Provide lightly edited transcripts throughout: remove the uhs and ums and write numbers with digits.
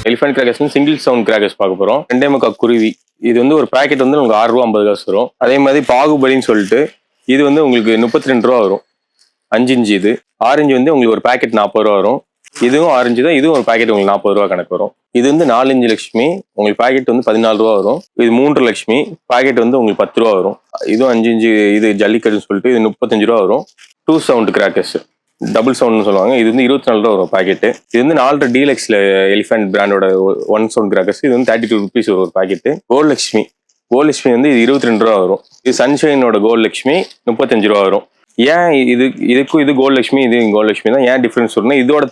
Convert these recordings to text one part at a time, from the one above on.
Elephant crackers single sound crackers பார்க்க போறோம். 2.25 குருவி. இது வந்து ஒரு பாக்கெட் வந்து உங்களுக்கு ₹6.50 வரும். அதே மாதிரி பாகுபலின்னு சொல்லிட்டு இது வந்து உங்களுக்கு ₹32 வரும். 5 இன்ச்சு. இது ஆரஞ்சு வந்து உங்களுக்கு ஒரு பாக்கெட் ₹40 வரும். இதுவும் ஆரஞ்சு தான். இதுவும் ஒரு பாக்கெட் உங்களுக்கு ₹40 கணக்கு வரும். இது வந்து 4 இன்ச்சு லட்சுமி, உங்களுக்கு பாக்கெட் வந்து ₹14 வரும். இது 3 லட்சுமி, பாக்கெட் வந்து உங்களுக்கு ₹10 வரும். இதுவும் 5 இன்ச்சு. இது ஜல்லிக்கட்டுன்னு சொல்லிட்டு இது ₹35 வரும். 2 சவுண்ட் கிராக்கர்ஸ், டபுள் சவுண்ட்னு சொல்லுவாங்க. இது வந்து ₹24 வரும் பாக்கெட்டு. இது வந்து 4 டீலக்ஸ்ல எலிஃபென்ட் பிராண்டோட 1 சவுண்ட் கிராக்கர்ஸ். இது வந்து ₹32 ஒரு பாக்கெட்டு. கோல்ட் லட்சுமி வந்து இது ₹22 வரும். இது சன்ஷைனோட கோல்ட் லட்சுமி ₹35 வரும். ஏன் இதுக்கும் இது கோல்ட் லட்சுமி, இது கோல்ட் லட்சுமி தான் ஏன் டிஃபரன்ஸ் வரும்னா இதோட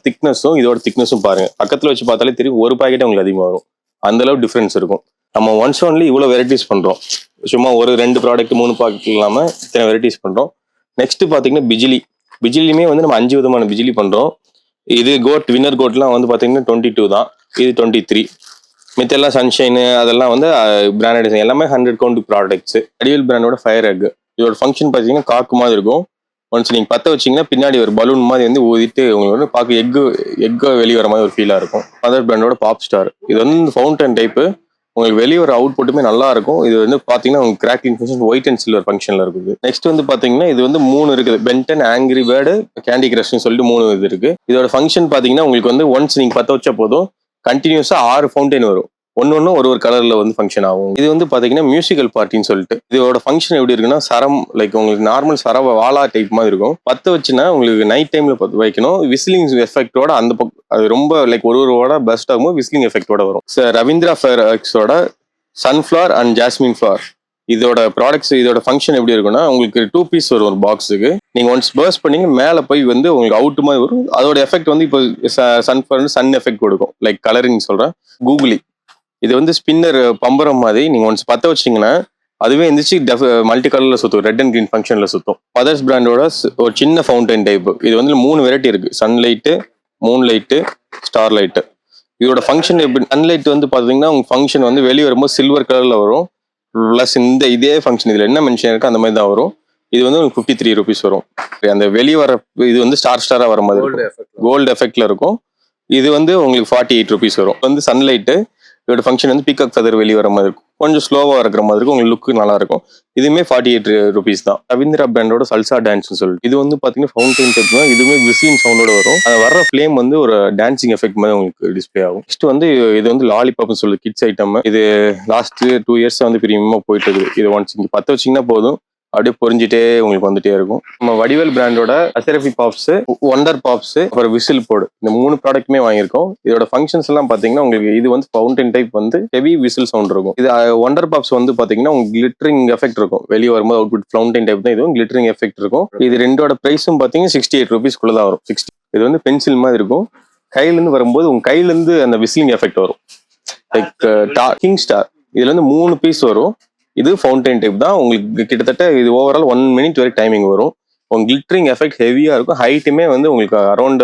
திக்னஸும் பாருங்க. பக்கத்துல வச்சு பார்த்தாலே தெரியும், ஒரு பாக்கெட் உங்களுக்கு அதிகமாக வரும். அந்த அளவு டிஃபரன்ஸ் இருக்கும். நம்ம ஒன் சவுண்ட்ல இவ்வளவு வெரைட்டிஸ் பண்றோம். சும்மா ஒரு 2 ப்ராடக்ட் 3 பாக்கெட் இல்லாம இத்தனை வெரைட்டிஸ் பண்றோம். நெக்ஸ்ட் பாத்தீங்கன்னா பிஜிலியுமே வந்து நம்ம 5 விதமான பிஜிலி பண்றோம். இது வின்னர் கோட்லாம் வந்து பாத்தீங்கன்னா 22 தான். இது 23. மித்தெல்லாம் சன்ஷைனு அதெல்லாம் வந்து பிராண்டட் எல்லாமே 100 கவுண்ட் ப்ராடக்ட்ஸ். அடிவல் பிராண்டோட ஃபயர் எக். இதோட ஃபங்க்ஷன் பாத்தீங்கன்னா காக்கு மாதிரி இருக்கும். ஒன்ஸ் நீங்க பத்த வச்சீங்கன்னா பின்னாடி ஒரு பலூன் மாதிரி வந்து ஊதிட்டு உங்களுக்கு வந்து பார்க்க எக்கு வெளியே வர மாதிரி ஒரு ஃபீலா இருக்கும். அதர் பிராண்டோட பாப் ஸ்டார். இது வந்து ஃபவுண்டன் டைப்பு. உங்களுக்கு வெளியே ஒரு அவுட் புட்டுமே நல்லா இருக்கும். இது வந்து பாத்தீங்கன்னா உங்களுக்கு cracking function white and silver ஃபங்க்ஷன்ல இருக்குது. நெக்ஸ்ட் வந்து பாத்தீங்கன்னா இது வந்து 3 இருக்குது. பென்டன், ஆங்கிரி பேர்டு, கேண்டி கிரஷ்னு சொல்லிட்டு 3 இது இருக்கு. இதோட ஃபங்க்ஷன் பாத்தீங்கன்னா உங்களுக்கு வந்து ஒன்ஸ் நீங்க பத்த வச்சா போதும், கண்டினியூஸா 6 ஃபவுண்டைன் வரும். ஒன்னு ஒரு கலர்ல வந்து ஃபங்க்ஷன் ஆகும். இது வந்து பாத்தீங்கன்னா மியூசிக்கல் பார்ட்டின்னு சொல்லிட்டு இதோட ஃபங்க்ஷன் எப்படி இருக்குன்னா சரம் லைக் உங்களுக்கு நார்மல் சரவ வாலா டைப் மாதிரி இருக்கும். பத்த வச்சுன்னா உங்களுக்கு நைட் டைம்ல பத்த வைக்கணும். விசிலிங் எஃபெக்டோட அந்த அது ரொம்ப லைக் ஒரு பெஸ்ட் ஆகும். விசிலிங் எஃபெக்டோட வரும். ரவீந்திரா ஃபயர்ஸோட சன்ஃபிளவர் அண்ட் ஜாஸ்மின் ஃபிளவர் இதோட ப்ராடக்ட்ஸ். இதோட ஃபங்க்ஷன் எப்படி இருக்குன்னா உங்களுக்கு 2 பீஸ் வரும் ஒரு பாக்ஸுக்கு. நீங்க ஒன்ஸ் பர்ஸ்ட் பண்ணீங்க மேல போய் வந்து உங்களுக்கு அவுட் மாதிரி வரும். அதோட எஃபெக்ட் வந்து இப்போ சன்ஃபிளவர் சன் எஃபெக்ட் கொடுக்கும். லைக் கலரிங் சொல்றேன். கூகுளி இது வந்து ஸ்பின்னர் பம்பரம் மாதிரி. நீங்க ஒன்ஸ் பத்த வச்சீங்கன்னா அதுவே எந்திரிச்சு மல்டி கலர்ல சுத்தும். ரெட் அண்ட் கிரீன் ஃபங்க்ஷன்ல சுத்தும். மதர்ஸ் பிராண்டோட ஒரு சின்ன ஃபவுண்டைன் டைப். இது வந்து 3 வெரைட்டி இருக்கு. Sunlight, moonlight, star light. இதோட ஃபங்க்ஷன் எப்படி? சன்லைட் வந்து பாத்தீங்கன்னா உங்க ஃபங்க்ஷன் வந்து வெளியே வரும்போது சில்வர் கலர்ல வரும். பிளஸ் இதே ஃபங்க்ஷன் இதுல என்ன மென்ஷன் இருக்கு அந்த மாதிரி தான் வரும். இது வந்து உங்களுக்கு ₹53 வரும். அந்த வெளியே வர இது வந்து ஸ்டாரா வர மாதிரி கோல்டு எஃபெக்ட்ல இருக்கும். இது வந்து உங்களுக்கு ₹48 வரும். வந்து சன்லைட்டு இதோட ஃபங்க்ஷன் வந்து பீகாக் ஃபெதர் வெளியே வர மாதிரி இருக்கும். கொஞ்சம் ஸ்லோவா இருக்கிற மாதிரி இருக்கும். உங்களுக்கு லுக்கு நல்லா இருக்கும். இதுவுமே ₹48 தான். ரவீந்திரா பிராண்டோட சல்சா டான்ஸ் சொல்லிட்டு இது வந்து பாத்தீங்கன்னா ஃபவுண்டைன் டைப் தான். இதுவுமே விசிலிங் சவுண்டோட வரும். அது வர்ற ஃபிளேம் வந்து ஒரு டான்சிங் எஃபெக்ட் மாதிரி உங்களுக்கு டிஸ்பிளே ஆகும். நெக்ஸ்ட் வந்து இது வந்து லாலிபாப்னு சொல்லி கிட்ஸ் ஐட்டம். இது லாஸ்ட் 2 இயர்ஸ் வந்து பிரீமியமா போயிட்டு இருக்குது. இது ஒன்ஸ் இங்க பத்த வச்சீங்கன்னா போதும், அப்படியே பொறிஞ்சிட்டே உங்களுக்கு வந்துட்டே இருக்கும். நம்ம வடிவேல் பிராண்டோட அசரஃபி பாப்ஸ், ஒண்டர் பாப்ஸ், அப்புறம் விசில் போர்டு இந்த 3 ப்ராடக்ட்டுமே வாங்கியிருக்கோம். இதோட ஃபங்க்ஷன்ஸ் எல்லாம் பாத்தீங்கன்னா உங்களுக்கு இது வந்து ஃபவுண்டைன் டைப் வந்து ஹெவி விசில் சவுண்ட் இருக்கும். இது ஒண்டர் பாப்ஸ் வந்து பாத்தீங்கன்னா உங்களுக்கு கிளிட்டரிங் எஃபெக்ட் இருக்கும். வெளியே வரும்போது அவுட்புட் ஃபவுண்டைன் டைப் தான். இதுவும் கிளிட்டரிங் எஃபெக்ட் இருக்கும். இது ரெண்டோட பிரைஸும் பாத்தீங்கன்னா ₹68 தான் வரும். 60. இது வந்து பென்சில் மாதிரி இருக்கும். கையில இருந்து வரும்போது உங்க கையில இருந்து அந்த விசிலிங் எஃபெக்ட் வரும். லைக் கிங் ஸ்டார் இதுல இருந்து 3 பீஸ் வரும். இது ஃபவுண்டைன் டைப் தான். உங்களுக்கு கிட்டத்தட்ட இது ஓவரால் 1 மினிட் வரை டைமிங் வரும். உங்களுக்கு கிளிட்டரிங் எஃபெக்ட் ஹெவியா இருக்கும். ஹைட்டுமே வந்து உங்களுக்கு அரௌண்ட்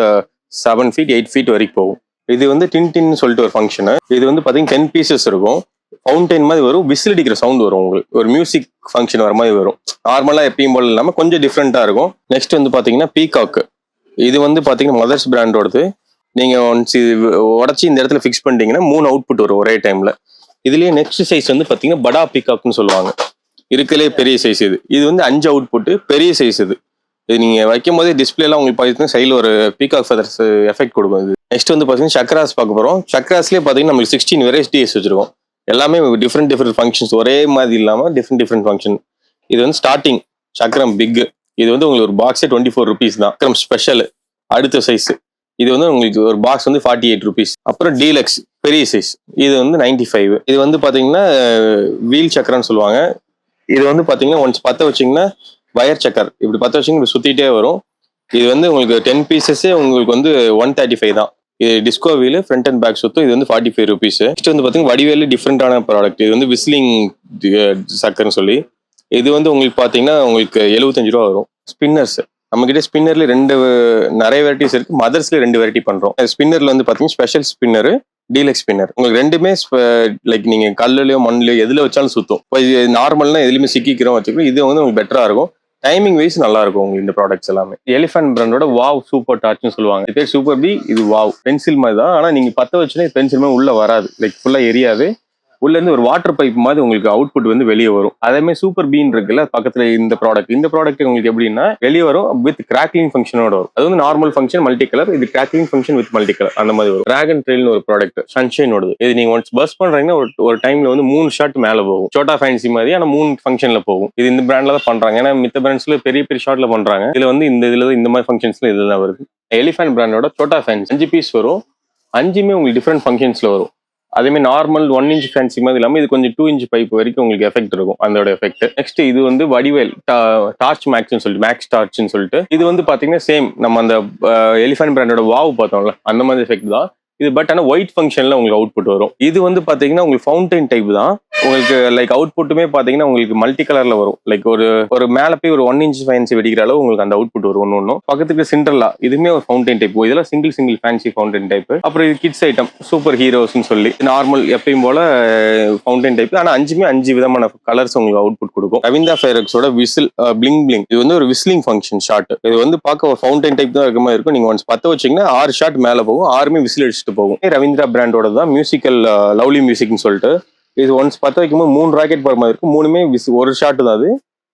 7 ஃபீட் 8 ஃபீட் வரைக்கும் போகும். இது வந்து டின் சொல்லிட்டு ஒரு ஃபங்க்ஷனு. இது வந்து பாத்தீங்கன்னா 10 பீசஸ் இருக்கும். ஃபவுண்டைன் மாதிரி வரும். விசில் அடிக்கிற சவுண்ட் வரும். உங்களுக்கு ஒரு மியூசிக் ஃபங்க்ஷன் வர மாதிரி வரும். நார்மலா எப்பயும் போல இல்லாம கொஞ்சம் டிஃப்ரெண்டா இருக்கும். நெக்ஸ்ட் வந்து பாத்தீங்கன்னா பீகாக். இது வந்து பாத்தீங்கன்னா மதர்ஸ் பிராண்டோடது. நீங்க ஒன்ஸ் உடச்சி இந்த இடத்துல ஃபிக்ஸ் பண்ணிட்டீங்கன்னா 3 அவுட்புட் வரும் ஒரே டைம்ல. இதுலயே நெக்ஸ்ட் சைஸ் வந்து பாத்தீங்கன்னா படா பீகாக்னு சொல்லுவாங்க. இருக்கலே பெரிய சைஸ் இது. இது வந்து 5 அவுட்புட் பெரிய சைஸ். இது நீங்க வைக்கும் போதே டிஸ்பிளே எல்லாம் உங்களுக்கு பாத்தீங்கன்னா சைடுல ஒரு பீகாக் ஃபெதர்ஸ் எஃபெக்ட் கொடுக்கும். இது நெக்ஸ்ட் வந்து பாத்தீங்கன்னா சக்ராஸ் பார்க்க போறோம். சக்ராஸ்லயே பாத்தீங்கன்னா நம்மளுக்கு 16 வெரைட்டிஸ் வச்சிருக்கோம். எல்லாமே டிஃப்ரெண்ட் ஃபங்க்ஷன்ஸ், ஒரே மாதிரி இல்லாம டிஃப்ரெண்ட் ஃபங்க்ஷன். இது வந்து ஸ்டார்டிங் சக்கரம் பிக். இது வந்து உங்களுக்கு ஒரு பாக்ஸே ₹24 தான். சக்கரம் ஸ்பெஷல் அடுத்த சைஸ். இது வந்து உங்களுக்கு ஒரு பாக்ஸ் வந்து ₹48. அப்புறம் டீலக்ஸ் பெரிய சைஸ். இது வந்து 95. இது வந்து பாத்தீங்கன்னா வீல் சக்கரன்னு சொல்லுவாங்க. இது வந்து பாத்தீங்கன்னா ஒன்ஸ் பத்த வச்சீங்கன்னா வயர் சக்கர் இப்படி பத்த வச்சீங்கன்னா சுத்திட்டே வரும். இது வந்து உங்களுக்கு 10 பீசஸே உங்களுக்கு வந்து 135 தான். இது disco wheel front and back சுத்தும். இது வந்து ₹45. நெக்ஸ்ட் வந்து பாத்தீங்கன்னா வடிவேலு டிஃப்ரெண்டான ப்ராடக்ட். இது வந்து விசிலிங் சக்கர்னு சொல்லி இது வந்து உங்களுக்கு பாத்தீங்கன்னா உங்களுக்கு ₹75 வரும். ஸ்பின்னர்ஸ் நம்ம கிட்ட ஸ்பின்னர்ல நிறைய வெரைட்டிஸ் இருக்கு. மதர்ஸ்ல 2 வெரைட்டி பண்றோம். ஸ்பின்னர்ல வந்து பாத்தீங்கன்னா ஸ்பெஷல் ஸ்பின்னர், டீலக்ஸ் ஸ்பின்னர். உங்களுக்கு ரெண்டுமே லைக் நீங்க கல்லுலயோ மண்ணுலயோ எதுல வச்சாலும் சுத்தும். நார்மல்னா எதுலயுமே சிக்கிக்கிறோம் வச்சுக்கோ. இது வந்து உங்களுக்கு பெட்டரா இருக்கும். டைமிங் வைஸ் நல்லா இருக்கும் உங்களுக்கு இந்த ப்ராடக்ட்ஸ் எல்லாமே. எலிஃபண்ட் பிராண்டோட வாவ் சூப்பர் டார்ச்னு சொல்லுவாங்க. இது பேர் சூப்பர் பி, இது வாவ். பென்சில் மாதிரி தான், ஆனா நீங்க பத்த வச்சுன்னா பென்சில் மாதிரி உள்ள வராது, லைக் ஃபுல்லா எரியாது. உள்ள இருந்து ஒரு வாட்டர் பைப் மாதிரி உங்களுக்கு அவுட்புட் வந்து வெளியே வரும். அதே மாதிரி சூப்பர் பீன் இருக்குல்ல பக்கத்துல, இந்த ப்ராடக்ட் உங்களுக்கு எப்படின்னா வெளியே வரும் வித் கிராக்லிங் ஃபங்க்ஷனோட வரும். அது வந்து நார்மல் ஃபங்க்ஷன் மல்டி கலர், இது crackling function with multi colour அந்த மாதிரி வரும். டிராகன் ட்ரெயில்னு ஒரு ப்ராடக்ட் சன்ஷைனோடது. இது நீங்க ஒன்ஸ் பஸ் பண்றீங்கன்னா ஒரு டைம்ல வந்து 3 ஷாட் மேல போகும். சோட்டா ஃபேன்சி மாதிரி, ஆனா 3 ஃபங்க்ஷன்ல போகும். இது இந்த பிராண்ட்ல தான் பண்றாங்க. ஏன்னா மித்த பிராண்ட்ஸ்ல பெரிய பெரிய ஷாட்ல பண்றாங்க. இதுல வந்து இந்த மாதிரி ஃபங்க்ஷன்ஸ்ல இதுதான் வருது. எலிஃபண்ட் பிராண்டோட சோட்டா ஃபேன்சி 5 பீஸ் வரும். 5மே உங்களுக்கு டிஃப்ரெண்ட் ஃபங்க்ஷன்ஸ்ல வரும். அதே மாதிரி நார்மல் 1 இன்ச் ஃபேன்சி மாதிரி இல்லாமல் இது கொஞ்சம் 2 இன்ச் பைப் வரைக்கும் உங்களுக்கு எஃபெக்ட் இருக்கும், அதோட எஃபெக்ட். நெக்ஸ்ட் இது வந்து வடிவேல் டார்ச் மேக்ஸ்னு சொல்லிட்டு, மேக்ஸ் டார்ச்னு சொல்லிட்டு, இது வந்து பாத்தீங்கன்னா சேம் நம்ம அந்த எலிஃபண்ட் பிராண்டோட வாவ் பார்த்தோம்ல அந்த மாதிரி எஃபெக்ட் தான் இது. பட் ஆனால் ஒயிட் ஃபங்க்ஷன்ல உங்களுக்கு அவுட்புட் வரும். இது வந்து பாத்தீங்கன்னா உங்களுக்கு ஃபவுண்டைன் டைப் தான். உங்களுக்கு லைக் அவுட்புட்டுமே பாத்தீங்கன்னா உங்களுக்கு மல்டி கலர்ல வரும். லைக் ஒரு மேல போய் ஒரு 1 இன்ச் ஃபேன்சி வெடிக்கிற அளவு உங்களுக்கு அந்த அவுட்புட் வரும். ஒன்னும் பக்கத்துக்கு சிண்டர்லா, இதுமே ஒரு ஃபவுண்டைன் டைப். இதெல்லாம் சிங்கிள் ஃபேன்சி ஃபவுண்டைன் டைப். அப்புறம் இது கிட்ஸ் ஐட்டம் சூப்பர் ஹீரோஸ்னு சொல்லி நார்மல் எப்பயும் போல ஃபவுண்டைன் டைப். ஆனா 5மே 5 விதமான கலர்ஸ் உங்களுக்கு அவுட்புட் கொடுக்கும். ரவீந்திரா ஃபைரக்ஸோட விசில் பிளிங் பிளிங், இது வந்து ஒரு விஸ்லிங் ஃபங்க்ஷன் ஷாட். இது வந்து பார்க்க ஒரு ஃபவுண்டைன் டைப் தான் இருக்க மாதிரி இருக்கும். நீங்க ஒன்ஸ் பத்த வச்சீங்கன்னா 6 ஷாட் மேல போகும், 6மே விசில் அடிச்சுட்டு போகும். ரவீந்திரா பிராண்டோட தான் மியூசிக்கல் லவ்லி மியூசிக்னு சொல்லிட்டு, இது ஒன்ஸ் பத்த வைக்கும்போது 3 ராக்கெட் போற மாதிரி இருக்கும். 3மே ஒரு ஷாட் தான். அது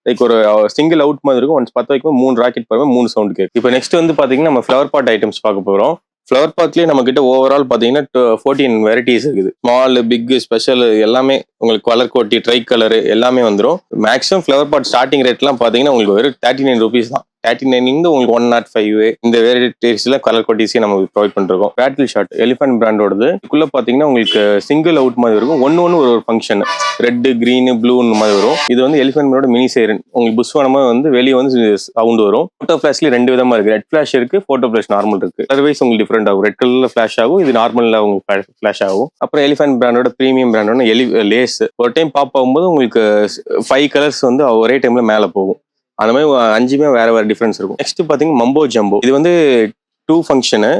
லைக் ஒரு சிங்கிள் அவுட் மாதிரி இருக்கும். ஒன்ஸ் பத்த வைக்கும்போது 3 ராக்கெட் போற மாதிரி 3 சவுண்ட் கேட்கும். இப்போ நெக்ஸ்ட் வந்து பாத்தீங்கன்னா நம்ம ஃபிளவர் பாட் ஐட்டம்ஸ் பார்க்க போறோம். ஃபிளவர் பாட்லயே நம்ம கிட்ட ஓவரால் பாத்தீங்கன்னா 14 வெரைட்டிஸ் இருக்குது. ஸ்மால், பிக், ஸ்பெஷல் எல்லாமே உங்களுக்கு கலர் கோட்டி, ட்ரை கலர் எல்லாமே வந்துடும். மேக்ஸிமம் ஃபிளவர் பாட் ஸ்டார்டிங் ரேட்லாம் பாத்தீங்கன்னா உங்களுக்கு வெறும் 39 rupees தான். 39 உங்களுக்கு 105 இந்த வெரைட்டிஸ்ல கலர் கோட்டிஸே நம்ம ப்ரொவைட் பண்ணிருக்கோம். பேட்டில் ஷாட் எலிஃபண்ட் பிராண்டோடது. இதுக்குள்ள பாத்தீங்கன்னா உங்களுக்கு சிங்கிள் அவுட் மாதிரி இருக்கும். ஒன்னு ஒரு ஃபங்க்ஷன், ரெட், கிரீன், ப்ளூ மாதிரி வரும். இது வந்து எலிஃபண்ட் பிராண்டோட மினி சைரன். உங்களுக்கு புஷ்வானமா வந்து வெளியே வந்து சவுண்ட் வரும். போட்டோ ஃபிளாஷ்ல 2 விதமா இருக்கு. ரெட் ஃபிளாஷ் இருக்கு, போட்டோ ஃபிளாஷ் நார்மல் இருக்கு. அதர்வைஸ் உங்களுக்கு டிஃபரெண்ட் ஆகும். ரெட் கலர்ல ஃபிளாஷ் ஆகும், இது நார்மல்ல உங்களுக்கு ஃபிளாஷ் ஆகும். அப்புறம் எலிஃபண்ட் பிராண்டோட பிரீமியம் பிராண்டோட லேஸ் ஒரு டைம் பாப் ஆகும்போது உங்களுக்கு 5 கலர்ஸ் வந்து ஒரே டைம்ல மேல போகும். அந்த மாதிரி 5மே வேற டிஃபரன்ஸ் இருக்கும். நெக்ஸ்ட் பாத்தீங்கன்னா மம்போ ஜம்போ. இது வந்து 2 ஃபங்க்ஷனு,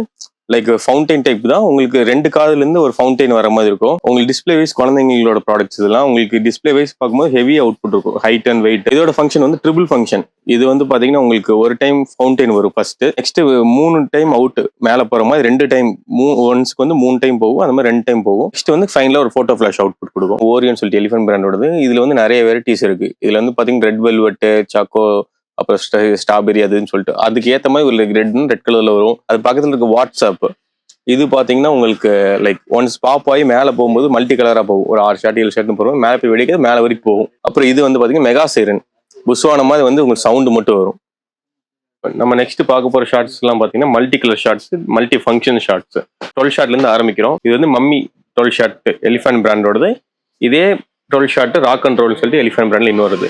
லைக் ஃபவுண்டைன் டைப் தான். உங்களுக்கு 2 காதுல இருந்து ஒரு ஃபவுண்டைன் வர மாதிரி இருக்கும். உங்களுக்கு டிஸ்பிளே வைஸ் குழந்தைங்களோட ப்ராடக்ட்ஸ் இதெல்லாம் உங்களுக்கு டிஸ்பிளே வைஸ் பார்க்கும்போது ஹெவி அவுட்புட் இருக்கும், ஹைட் அண்ட் வெயிட். இதோட ஃபங்க்ஷன் வந்து ட்ரிபிள் ஃபங்க்ஷன். இது வந்து பாத்தீங்கன்னா உங்களுக்கு ஒரு டைம் ஃபவுண்டைன் வரும் ஃபர்ஸ்ட். நெக்ஸ்ட் 3 டைம் அவுட் மேல போற மாதிரி 2 டைம், ஒன்ஸ்க்கு வந்து 3 டைம் போகும். அந்த மாதிரி 2 டைம் போகும். நெக்ஸ்ட் வந்து ஃபைனலா ஒரு போட்டோ ஃபிளாஷ் அவுட்புட் கொடுக்கும். ஓரியன் சொல்லிட்டு எலிஃபண்ட் பிராண்டோடது. இதுல வந்து நிறைய வெரைட்டிஸ் இருக்கு. இதுல வந்து பாத்தீங்கன்னா ரெட் வெல்வெட், சாக்கோ, அப்புறம் ஸ்ட்ராபெரி அதுன்னு சொல்லிட்டு அதுக்கு ஏற்ற மாதிரி ஒரு ரெட் கலர்ல வரும். அது பக்கத்துல இருக்க வாட்ஸ்அப். இது பாத்தீங்கன்னா உங்களுக்கு லைக் ஒன்ஸ் பாப் ஆகி மேல போகும்போது மல்டி கலரா போகும். ஒரு 6 ஷாட் 7 ஷாட்னு போகும். மேல போய் வெடிக்கிறது மேல வரைக்கும் போகும். அப்புறம் இது வந்து பாத்தீங்கன்னா மெகா சைரன் புஷ்வான மாதிரி வந்து உங்களுக்கு சவுண்ட் மட்டும் வரும். நம்ம நெக்ஸ்ட் பார்க்க போற ஷார்ட்ஸ் எல்லாம் பாத்தீங்கன்னா multi colour shots, multi function shots. 12 ஷாட்ல இருந்து ஆரம்பிக்கிறோம். இது வந்து மம்மி 12 ஷாட் எலிஃபண்ட் பிராண்டோடது. இதே 12 ஷாட் ராக் அண்ட் ரோல் சொல்லிட்டு எலிஃபண்ட் பிராண்ட்ல இன்னொரு.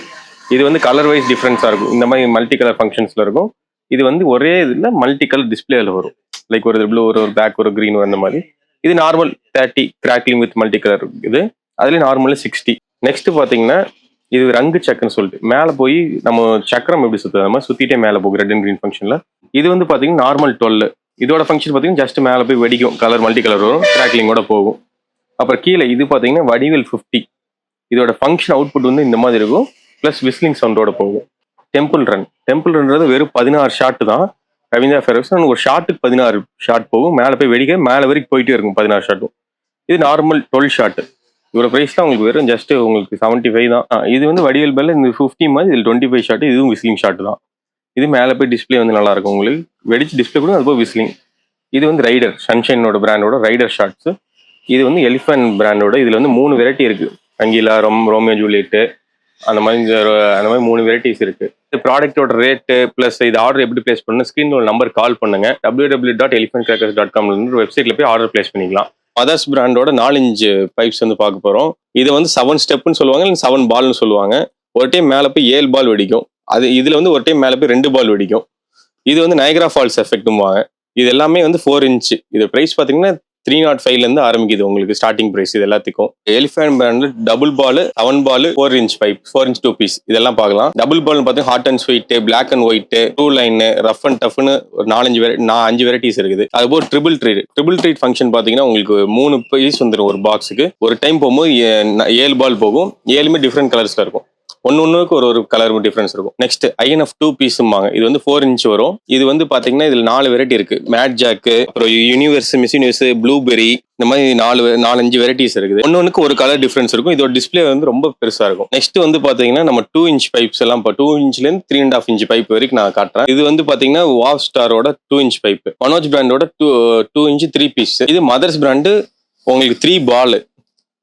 இது வந்து கலர் வைஸ் டிஃபரன்ஸா இருக்கும். இந்த மாதிரி மல்டி கலர் ஃபங்க்ஷன்ஸ்ல இருக்கும். இது வந்து ஒரே இதுல மல்டி கலர் டிஸ்பிளேல வரும். லைக் ஒரு ப்ளூ, ஒரு பேக், ஒரு கிரீன் அந்த மாதிரி. இது normal 30 crackling with multi colour இது. அதுல நார்மல் 60. நெக்ஸ்ட் பாத்தீங்கன்னா இது ரங்கு சக்கரன்னு சொல்லிட்டு மேல போய் நம்ம சக்கரம் எப்படி சுத்தாம சுத்திட்டே மேல போகும் ரெட் அண்ட் கிரீன் ஃபங்க்ஷன்ல. இது வந்து பாத்தீங்கன்னா நார்மல் 12. இதோட ஃபங்க்ஷன் பாத்தீங்கன்னா ஜஸ்ட் மேல போய் வெடிக்கும், கலர் மல்டி கலர் வரும், கிராக்லிங்கோட போகும். அப்புறம் கீழே இது பாத்தீங்கன்னா வடிவேல் 50. இதோட ஃபங்க்ஷன் அவுட்புட் வந்து இந்த மாதிரி இருக்கும், பிளஸ் விஸ்லிங் சவுண்டோட போகும். டெம்பிள் ரன்ன்றது வெறும் 16 ஷாட் தான். ரவீந்திரா ஃபைரக்ஸ் ஒரு ஷாட்டுக்கு 16 ஷாட் போகும். மேலே போய் வெடிக்க மேலே வரைக்கும் போயிட்டே இருக்கும் 16 ஷாட்டும். இது நார்மல் 12 ஷாட். இதோட பிரைஸ் தான் உங்களுக்கு வெறும் ஜஸ்ட் உங்களுக்கு 75 தான். இது வந்து வடிவேல் பேர்ல இந்த 50 மாதிரி, இதில் 25 ஷாட். இதுவும் விஸ்லிங் ஷாட் தான். இது மேலே போய் டிஸ்பிளே வந்து நல்லா இருக்கும் உங்களுக்கு, வெடிச்சு டிஸ்பிளே கூட அது போய் விஸ்லிங். இது வந்து ரைடர் சன்ஷைனோட பிராண்டோட ரைடர் ஷாட்ஸ். இது வந்து எலிஃபண்ட் பிராண்டோட. இதுல வந்து 3 வெரைட்டி இருக்கு. அங்கிலா, ரோமியோ ஜூலியட் அந்த மாதிரி 3 வெரைட்டிஸ் இருக்கு. இந்த ப்ராடக்டோட ரேட்டு பிளஸ் இது ஆர்டர் எப்படி பிளேஸ் பண்ணணும், ஸ்கிரீன்ல ஒரு நம்பர் கால் பண்ணுங்க. www.elephantcrackers.com ஒரு வெப்சைட்ல போய் ஆர்டர் பிளேஸ் பண்ணிக்கலாம். மதர்ஸ் பிராண்டோட 4 இன்ச் பைப்ஸ் வந்து பார்க்க போறோம். இது வந்து 7 ஸ்டெப்னு சொல்லுவாங்க, இல்லை 7 பால்னு சொல்லுவாங்க. ஒரு டைம் மேல போய் 7 பால் வெடிக்கும். அது இதுல வந்து ஒரு டைம் மேல போய் 2 பால் வெடிக்கும். இது வந்து நயகரா ஃபால்ஸ் எஃபெக்ட்னுவாங்க. இது எல்லாமே வந்து 4 இன்ச். இது பிரைஸ் பாத்தீங்கன்னா 305 இருந்து ஆரம்பிக்குது உங்களுக்கு ஸ்டார்டிங் பிரைஸ். இது எல்லாத்துக்கும் elephant brand double ball, 7 ball, 4 inch pipe, 4 inch 2 piece இதெல்லாம் பார்க்கலாம். டபுள் பால் பார்த்தீங்கன்னா hot and sweet, black and white, 2 line, rough and டஃப்னு ஒரு 5 வெரைட்டிஸ் இருக்குது. அதுபோல் ட்ரிபிள் ட்ரீட் ஃபங்க்ஷன் பார்த்தீங்கன்னா உங்களுக்கு 3 பீஸ் வந்துடும் ஒரு பாக்ஸுக்கு. ஒரு டைம் போகும்போது 7 பால் போகும். 7மே டிஃப்ரெண்ட் கலர்ஸ்ல இருக்கும். ஒன்னுக்கு ஒரு கலர் டிஃபரன்ஸ் இருக்கும். Next INF 2 பீஸும்பாங்க. இது வந்து 4 இன்ச் வரும். இது வந்து பாத்தீங்கன்னா இதுல 4 வெரைட்டி இருக்கு. மேட் ஜாக், அப்புறம் யூனிவர்ஸ், மிஸ் யூனிவர்ஸ், ப்ளூபெரி, இந்த மாதிரி 4-5 வெரைட்டிஸ் இருக்குது. ஒன்னுக்கு ஒரு கலர் டிஃபரன்ஸ் இருக்கும். இதோட டிஸ்பிளே வந்து ரொம்ப பெருசா இருக்கும். நெக்ஸ்ட் வந்து பாத்தீங்கன்னா நம்ம 2 இன்ச் பைப்ஸ் எல்லாம் 2 இன்ச்ல இருந்து 3.5 இன்ச் பைப் வரைக்கும் நான் காட்டுறேன். இது வந்து பாத்தீங்கன்னா வாவ் ஸ்டாரோட 2 இன்ச் பைப், மனோஜ் பிராண்டோட 2 இன்ச் 3 பீஸ். இது மதர்ஸ் பிராண்டு உங்களுக்கு 3 பால்,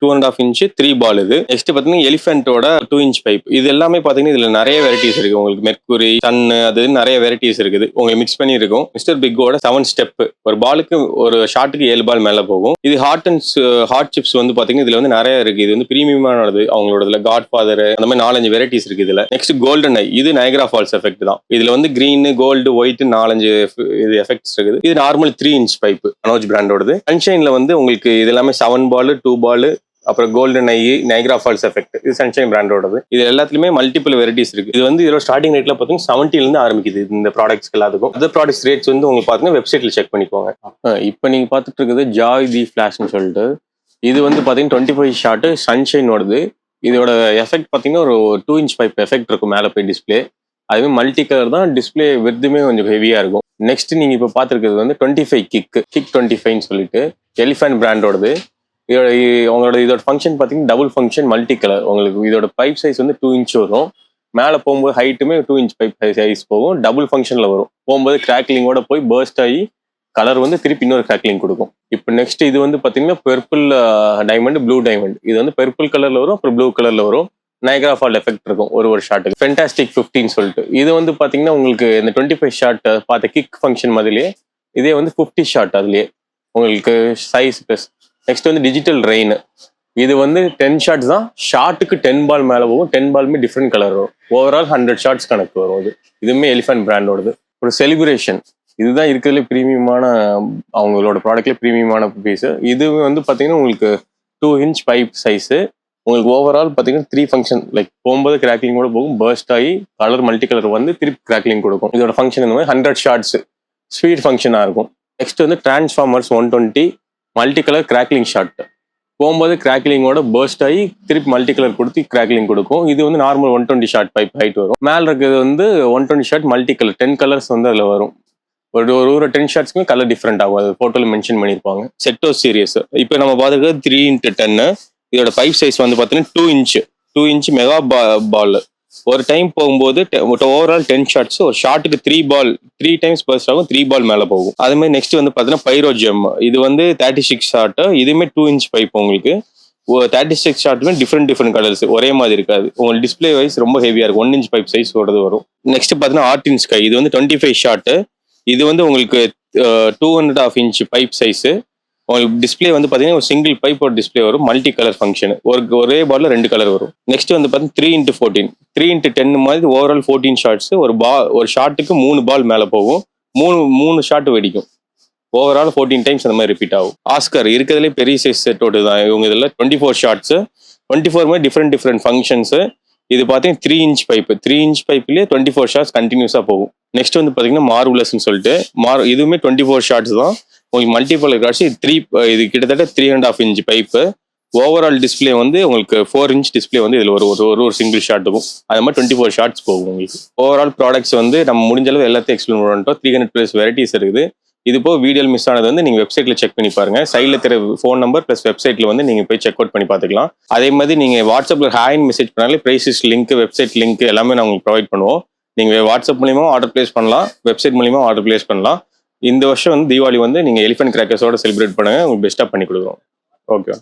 2.5 இன்ச் 3 பால். இது நெக்ஸ்ட் பாத்தீங்கன்னா எலிஃபென்ட்டோட 2 இன்ச் பைப். இது எல்லாமே பாத்தீங்கன்னா இதுல நிறைய வெரைட்டிஸ் இருக்கு. உங்களுக்கு மெர்க்குரி, சன், அது நிறைய வெரைட்டிஸ் இருக்குது. உங்களுக்கு மிக்ஸ் பண்ணி இருக்கும். மிஸ்டர் பிக்கோட 7 ஸ்டெப், ஒரு பாலுக்கு ஒரு ஷாட்டுக்கு 7 பால் மேல போகும். இது ஹாட் சிப்ஸ் வந்து பாத்தீங்கன்னா இதுல வந்து நிறைய இருக்கு. இது வந்து பிரீமியமானது அவங்களோட. காட் ஃபாதர், அந்த மாதிரி 4-5 வெரைட்டிஸ் இருக்கு இதுல. நெக்ஸ்ட் கோல்டன் ஐ, இது நயகரா ஃபால்ஸ் எஃபெக்ட் தான். இதுல வந்து கிரீன், கோல்டு, ஒயிட் 4-5 இது எஃபெக்ட்ஸ் இருக்குது. இது நார்மல் 3 இன்ச் பைப் மனோஜ் பிராண்டோடது. சன்ஷைன்ல வந்து உங்களுக்கு இது எல்லாமே 7 பால், 2 பால், அப்புறம் கோல்டன் ஐ, நயகரா ஃபால்ஸ் எஃபெக்ட், இது சன்ஷைன் பிராண்டோடது. இது எல்லாத்துலயுமே மல்டிபிள் வெரைட்டிஸ் இருக்கு. இது வந்து இதோட ஸ்டார்டிங் ரேட்ல பாத்தீங்கன்னா 70 இருந்து ஆரம்பிக்குது இந்த ப்ராடக்ட்ஸ் எல்லாத்துக்கும். அதர் ப்ராடக்ட்ஸ் ரேட்ஸ் வந்து உங்களுக்கு பாத்தீங்கன்னா வெப்சைட்ல செக் பண்ணிக்கோங்க. இப்போ நீங்க பாத்துட்டு இருக்குது ஜாய் தி ஃபிளாஷ்னு சொல்லிட்டு. இது வந்து பாத்தீங்கன்னா 25 ஷாட் சன்ஷைனோடது. இதோட எஃபெக்ட் பாத்தீங்கன்னா ஒரு 2 இன்ச் பைப் எஃபெக்ட் இருக்கும் மேல போய் டிஸ்பிளே. அதுவே மல்டி கலர் தான். டிஸ்பிளே விருதுமே கொஞ்சம் ஹெவியா இருக்கும். நெக்ஸ்ட் நீங்க இப்போ பாத்துருக்கிறது வந்து 25 கிக் 25ன்னு சொல்லிட்டு எலிஃபென்ட் பிராண்டோடது. இதோட ஃபங்க்ஷன் பார்த்தீங்கன்னா டபுள் ஃபங்க்ஷன் மல்டி கலர். உங்களுக்கு இதோட பைப் சைஸ் வந்து 2 இன்ச் வரும். மேலே போகும்போது ஹைட்டுமே 2 இன்ச் பைப் சைஸ் போகும். டபுள் ஃபங்க்ஷனில் வரும். போகும்போது கிராக்லிங்கோட போய் பர்ஸ்ட் ஆகி கலர் வந்து திருப்பி இன்னொரு கிராக்லிங் கொடுக்கும். இப்போ நெக்ஸ்ட் இது வந்து பார்த்தீங்கன்னா பெர்பிள் டைமண்ட், ப்ளூ டைமண்ட். இது வந்து பெர்பிள் கலரில் வரும், அப்புறம் ப்ளூ கலரில் வரும். நயகரா ஃபால் எஃபெக்ட் இருக்கும் ஒரு ஷாட்டுக்கு. ஃபென்டாஸ்டிக் 15 சொல்லிட்டு இது வந்து பார்த்தீங்கன்னா உங்களுக்கு இந்த 25 ஷாட் பார்த்த கிக் ஃபங்க்ஷன் மாதிரியே இதே வந்து 50 ஷாட் அதுலேயே உங்களுக்கு சைஸ் ப்ளஸ். நெக்ஸ்ட் வந்து டிஜிட்டல் ரெயின். இது வந்து 10 ஷாட்ஸ் தான். ஷாட்டுக்கு 10 பால் மேலே போகும். 10 பாலுமே டிஃப்ரெண்ட் கலர் வரும். ஓவரால் 100 ஷாட்ஸ் கணக்கு வரும். இது இதுவுமே எலிஃபென்ட் பிராண்டோடது. ஒரு செலிப்ரேஷன், இதுதான் இருக்கிறதுல ப்ரீமியமான அவங்களோட ப்ராடக்ட்ல ப்ரீமியமான பீஸ். இது வந்து பார்த்தீங்கன்னா உங்களுக்கு 2 இன்ச் பைப் சைஸு. உங்களுக்கு ஓவரால் பார்த்தீங்கன்னா 3 ஃபங்க்ஷன். லைக் போகும்போது கிராக்லிங்கோட போகும், பர்ஸ்ட் ஆகி கலர் மல்டி கலர் வந்து திருப்பி கிராக்லிங் கொடுக்கும். இதோட ஃபங்க்ஷன் இந்த மாதிரி 100 ஷாட்ஸ் ஸ்பீட் ஃபங்க்ஷனாக இருக்கும். நெக்ஸ்ட் வந்து transformers 120 multi colour crackling shot. போகும்போது கிராக்லிங்கோட பர்ஸ்ட் ஆகி திருப்பி மல்டி கலர் கொடுத்து கிராக்லிங் கொடுக்கும். இது வந்து நார்மல் 120 ஷாட் பைப் ஹைட் வரும். மேலே இருக்கிறது வந்து 120 ஷாட் மல்டி கலர் 10 கலர்ஸ் வந்து அதில் வரும். ஒரு 10 ஷாட்ஸ்க்குமே கலர் டிஃப்ரெண்ட் ஆகும். அது ஃபோட்டோவில் மென்ஷன் பண்ணியிருப்பாங்க. செட்டோ சீரியஸ் இப்போ நம்ம பார்த்துருக்கிறது 3x10. இதோட பைப் சைஸ் வந்து பார்த்தீங்கன்னா 2 இன்ச் மெகா பால். ஒரு டைம் போகும்போது ஓவரால் 10 ஷாட்ஸ். ஒரு ஷாட்டுக்கு 3 டைம்ஸ் பர்ஸ்ட் ஆகும், 3 பால் மேலே போகும். அது மாதிரி நெக்ஸ்ட் வந்து பார்த்தீங்கன்னா பைரோஜெம். இது வந்து 36 ஷாட். இதுவுமே 2 இன்ச் பைப். உங்களுக்கு 36 ஷாட்டுமே டிஃப்ரெண்ட் கலர்ஸ், ஒரே மாதிரி இருக்காது. உங்களுக்கு டிஸ்பிளே வைஸ் ரொம்ப ஹெவியா இருக்கும். 1 இன்ச் பைப் சைஸ் வரும். நெக்ஸ்ட் பார்த்தீங்கன்னா ஆர்டின் ஸ்கை. இது வந்து 25 ஷாட். இது வந்து உங்களுக்கு 2.5 இன்ச் பைப் சைஸ். உங்களுக்கு டிஸ்பிளே வந்து பார்த்தீங்கன்னா ஒரு சிங்கிள் பைப் ஒரு டிஸ்பிளே வரும். Multi colour function. ஒரே பால்ல 2 கலர் வரும். நெக்ஸ்ட் வந்து பார்த்தீங்கன்னா 3x14 3x10 மாதிரி ஓவரால் 14 ஷாட்ஸ். ஒரு ஷாட்டுக்கு 3 பால் மேலே போகும். 3 ஷாட் வெடிக்கும். ஓவரால் 14 டைம்ஸ் அந்த மாதிரி ரிப்பீட் ஆகும். ஆஸ்கர் இருக்கிறதுலே பெரிய சைஸ் செட்டோடு தான். இவங்க இதில் 24 ஷாட்ஸ். 24 மாதிரி டிஃப்ரெண்ட் ஃபங்க்ஷன்ஸ். இது பார்த்தீங்கன்னா 3 இன்ச் பைப். 3 இன்ச் பைப்லேயே 24 ஷாட்ஸ் கண்டினியூஸாக போகும். நெக்ஸ்ட் வந்து பார்த்தீங்கன்னா மார்வலஸ்ன்னு சொல்லிட்டு இதுவுமே 24 ஷாட்ஸ் தான். உங்களுக்கு மல்டிபிள் காட்சி. இது கிட்டத்தட்ட 3.5 இன்ச் பைப்பு. ஓவரால் டிஸ்பிளே வந்து உங்களுக்கு 4 இன்ச் டிஸ்பிளே வந்து இதில் ஒரு சிங்கிள் ஷாட் இருக்கும். அது மாதிரி 24 ஷாட்ஸ் போகும் உங்களுக்கு. ஓவரால் ப்ராடக்ட்ஸ் வந்து நம்ம முடிஞ்ச அளவு எல்லாத்தையும் எக்ஸ்பிளைன் பண்ணிட்டோம். 300+ வெரைட்டிஸ் இருக்குது. இது போக வீடியோ மிஸ் ஆனது வந்து நீங்கள் வெப்சைட்டில் செக் பண்ணி பாருங்க. சைடில் தெரிய ஃபோன் நம்பர் ப்ளஸ் வெப்சைட்டில் வந்து நீங்கள் போய் செக் அவுட் பண்ணி பார்த்துக்கலாம். அதே மாதிரி நீங்கள் வாட்ஸ்அப்பில் ஹாய்னு மெசேஜ் பண்ணாலே ப்ரைஸஸ் லிங்க், வெப்சைட் லிங்க் எல்லாமே நான் உங்களுக்கு ப்ரொவைட் பண்ணுவோம். நீங்கள் வாட்ஸ்அப் மூலியமாக ஆர்டர் பிளேஸ் பண்ணலாம், வெப்சைட் மூலியமாக ஆர்டர் பிளேஸ் பண்ணலாம். இந்த வருஷம் வந்து தீபாவளி வந்து நீங்கள் எலிஃபென்ட் கிராக்கர்ஸோட செலிப்ரேட் பண்ணுங்க. உங்களுக்கு பெஸ்ட்டாக பண்ணி கொடுக்குறோம். ஓகே.